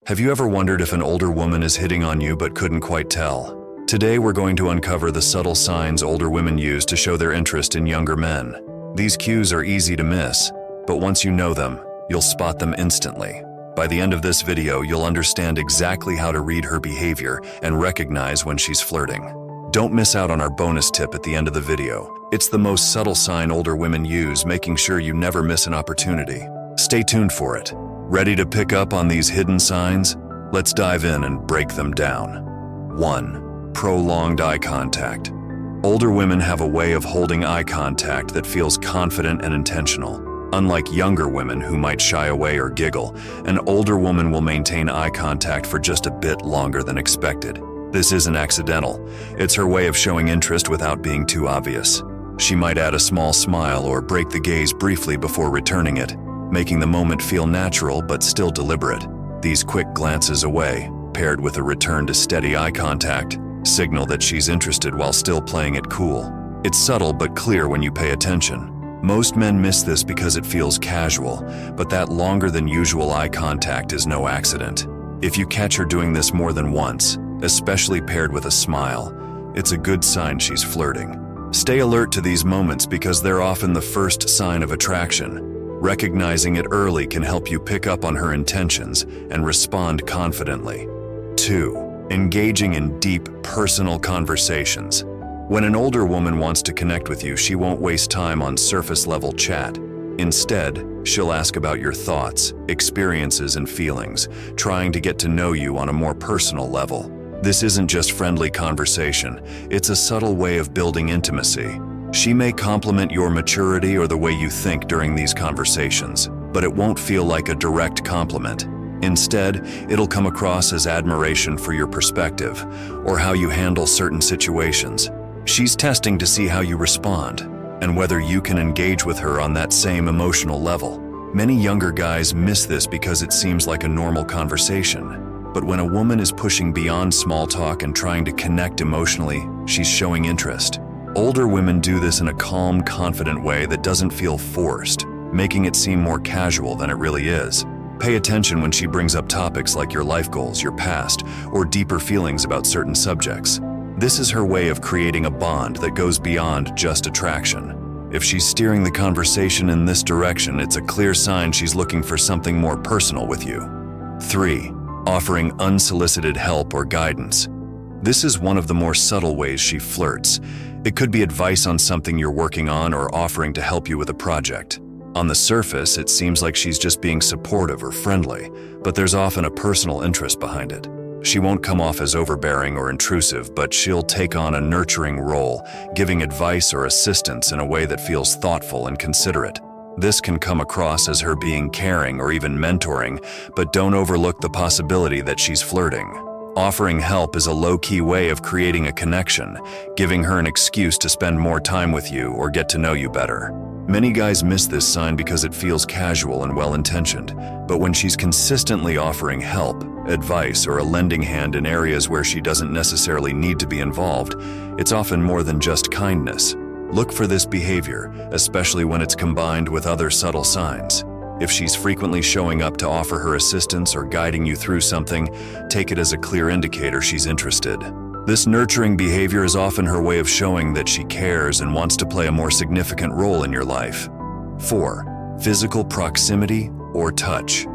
Have you ever wondered if an older woman is hitting on you but couldn't quite tell? Today we're going to uncover the subtle signs older women use to show their interest in younger men. These cues are easy to miss, but once you know them, you'll spot them instantly. By the end of this video, you'll understand exactly how to read her behavior and recognize when she's flirting. Don't miss out on our bonus tip at the end of the video. It's the most subtle sign older women use, making sure you never miss an opportunity. Stay tuned for it. Ready to pick up on these hidden signs? Let's dive in and break them down. 1. Prolonged eye contact. Older women have a way of holding eye contact that feels confident and intentional. Unlike younger women who might shy away or giggle, an older woman will maintain eye contact for just a bit longer than expected. This isn't accidental. It's her way of showing interest without being too obvious. She might add a small smile or break the gaze briefly before returning it, making the moment feel natural but still deliberate. These quick glances away, paired with a return to steady eye contact, signal that she's interested while still playing it cool. It's subtle but clear when you pay attention. Most men miss this because it feels casual, but that longer than usual eye contact is no accident. If you catch her doing this more than once, especially paired with a smile, it's a good sign she's flirting. Stay alert to these moments because they're often the first sign of attraction. Recognizing it early can help you pick up on her intentions and respond confidently. 2. Engaging in deep, personal conversations. When an older woman wants to connect with you, she won't waste time on surface-level chat. Instead, she'll ask about your thoughts, experiences, and feelings, trying to get to know you on a more personal level. This isn't just friendly conversation, it's a subtle way of building intimacy. She may compliment your maturity or the way you think during these conversations, but it won't feel like a direct compliment. Instead, it'll come across as admiration for your perspective or how you handle certain situations. She's testing to see how you respond and whether you can engage with her on that same emotional level. Many younger guys miss this because it seems like a normal conversation. But when a woman is pushing beyond small talk and trying to connect emotionally, she's showing interest. Older women do this in a calm, confident way that doesn't feel forced, making it seem more casual than it really is. Pay attention when she brings up topics like your life goals, your past, or deeper feelings about certain subjects. This is her way of creating a bond that goes beyond just attraction. If she's steering the conversation in this direction, it's a clear sign she's looking for something more personal with you. 3. Offering unsolicited help or guidance. This is one of the more subtle ways she flirts. It could be advice on something you're working on or offering to help you with a project. On the surface, it seems like she's just being supportive or friendly, but there's often a personal interest behind it. She won't come off as overbearing or intrusive, but she'll take on a nurturing role, giving advice or assistance in a way that feels thoughtful and considerate. This can come across as her being caring or even mentoring, but don't overlook the possibility that she's flirting. Offering help is a low-key way of creating a connection, giving her an excuse to spend more time with you or get to know you better. Many guys miss this sign because it feels casual and well-intentioned, but when she's consistently offering help, advice, or a lending hand in areas where she doesn't necessarily need to be involved, it's often more than just kindness. Look for this behavior, especially when it's combined with other subtle signs. If she's frequently showing up to offer her assistance or guiding you through something, take it as a clear indicator she's interested. This nurturing behavior is often her way of showing that she cares and wants to play a more significant role in your life. 4. Physical proximity or touch.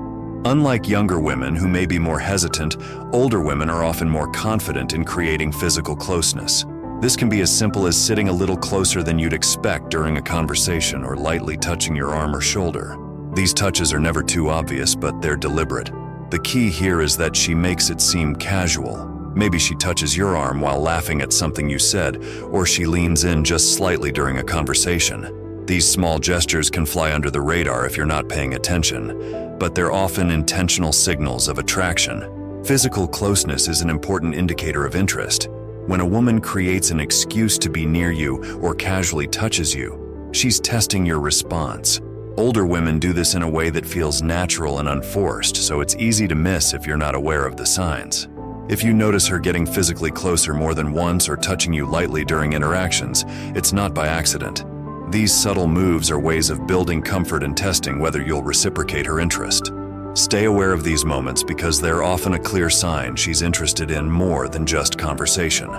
Unlike younger women who may be more hesitant, older women are often more confident in creating physical closeness. This can be as simple as sitting a little closer than you'd expect during a conversation or lightly touching your arm or shoulder. These touches are never too obvious, but they're deliberate. The key here is that she makes it seem casual. Maybe she touches your arm while laughing at something you said, or she leans in just slightly during a conversation. These small gestures can fly under the radar if you're not paying attention, but they're often intentional signals of attraction. Physical closeness is an important indicator of interest. When a woman creates an excuse to be near you or casually touches you, she's testing your response. Older women do this in a way that feels natural and unforced, so it's easy to miss if you're not aware of the signs. If you notice her getting physically closer more than once or touching you lightly during interactions, it's not by accident. These subtle moves are ways of building comfort and testing whether you'll reciprocate her interest. Stay aware of these moments because they're often a clear sign she's interested in more than just conversation.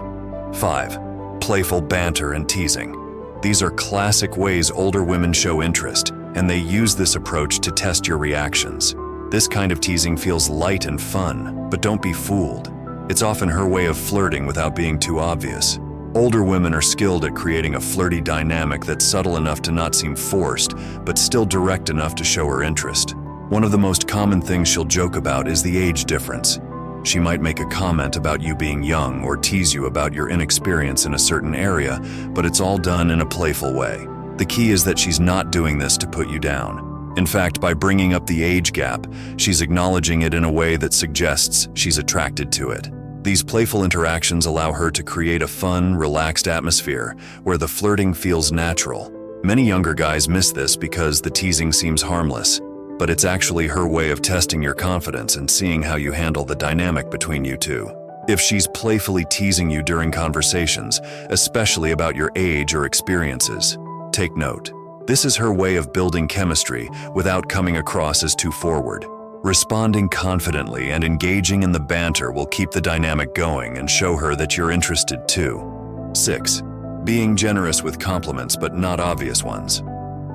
5. Playful banter and teasing. These are classic ways older women show interest, and they use this approach to test your reactions. This kind of teasing feels light and fun, but don't be fooled. It's often her way of flirting without being too obvious. Older women are skilled at creating a flirty dynamic that's subtle enough to not seem forced, but still direct enough to show her interest. One of the most common things she'll joke about is the age difference. She might make a comment about you being young or tease you about your inexperience in a certain area, but it's all done in a playful way. The key is that she's not doing this to put you down. In fact, by bringing up the age gap, she's acknowledging it in a way that suggests she's attracted to it. These playful interactions allow her to create a fun, relaxed atmosphere where the flirting feels natural. Many younger guys miss this because the teasing seems harmless, but it's actually her way of testing your confidence and seeing how you handle the dynamic between you two. If she's playfully teasing you during conversations, especially about your age or experiences, take note. This is her way of building chemistry without coming across as too forward. Responding confidently and engaging in the banter will keep the dynamic going and show her that you're interested too. 6. Being generous with compliments but not obvious ones.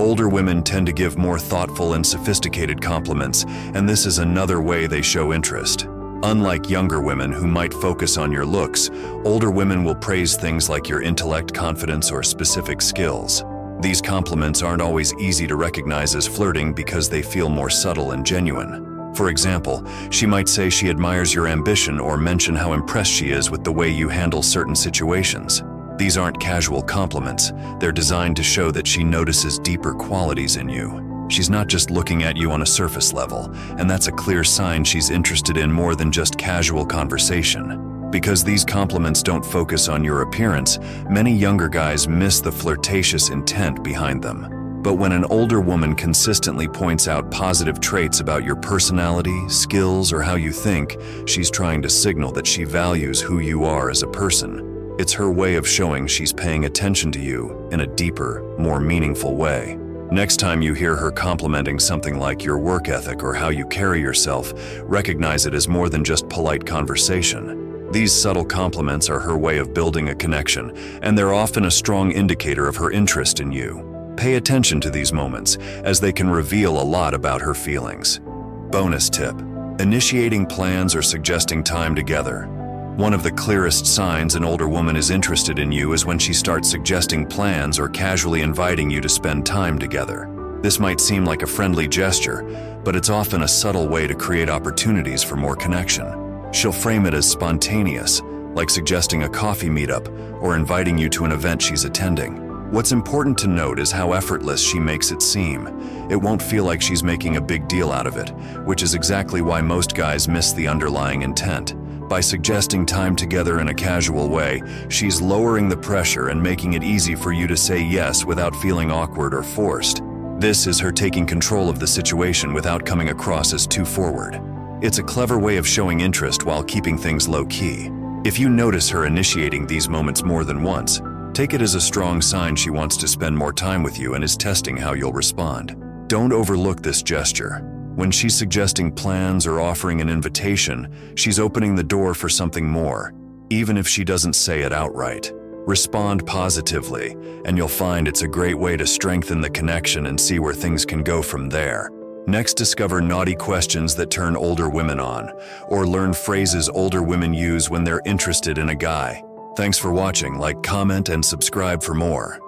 Older women tend to give more thoughtful and sophisticated compliments, and this is another way they show interest. Unlike younger women who might focus on your looks, older women will praise things like your intellect, confidence, or specific skills. These compliments aren't always easy to recognize as flirting because they feel more subtle and genuine. For example, she might say she admires your ambition or mention how impressed she is with the way you handle certain situations. These aren't casual compliments. They're designed to show that she notices deeper qualities in you. She's not just looking at you on a surface level, and that's a clear sign she's interested in more than just casual conversation. Because these compliments don't focus on your appearance, many younger guys miss the flirtatious intent behind them. But when an older woman consistently points out positive traits about your personality, skills, or how you think, she's trying to signal that she values who you are as a person. It's her way of showing she's paying attention to you in a deeper, more meaningful way. Next time you hear her complimenting something like your work ethic or how you carry yourself, recognize it as more than just polite conversation. These subtle compliments are her way of building a connection, and they're often a strong indicator of her interest in you. Pay attention to these moments, as they can reveal a lot about her feelings. Bonus tip: initiating plans or suggesting time together. One of the clearest signs an older woman is interested in you is when she starts suggesting plans or casually inviting you to spend time together. This might seem like a friendly gesture, but it's often a subtle way to create opportunities for more connection. She'll frame it as spontaneous, like suggesting a coffee meetup or inviting you to an event she's attending. What's important to note is how effortless she makes it seem. It won't feel like she's making a big deal out of it, which is exactly why most guys miss the underlying intent. By suggesting time together in a casual way, she's lowering the pressure and making it easy for you to say yes without feeling awkward or forced. This is her taking control of the situation without coming across as too forward. It's a clever way of showing interest while keeping things low-key. If you notice her initiating these moments more than once, take it as a strong sign she wants to spend more time with you and is testing how you'll respond. Don't overlook this gesture. When she's suggesting plans or offering an invitation, she's opening the door for something more, even if she doesn't say it outright. Respond positively, and you'll find it's a great way to strengthen the connection and see where things can go from there. Next, discover naughty questions that turn older women on, or learn phrases older women use when they're interested in a guy. Thanks for watching. Like, comment, and subscribe for more.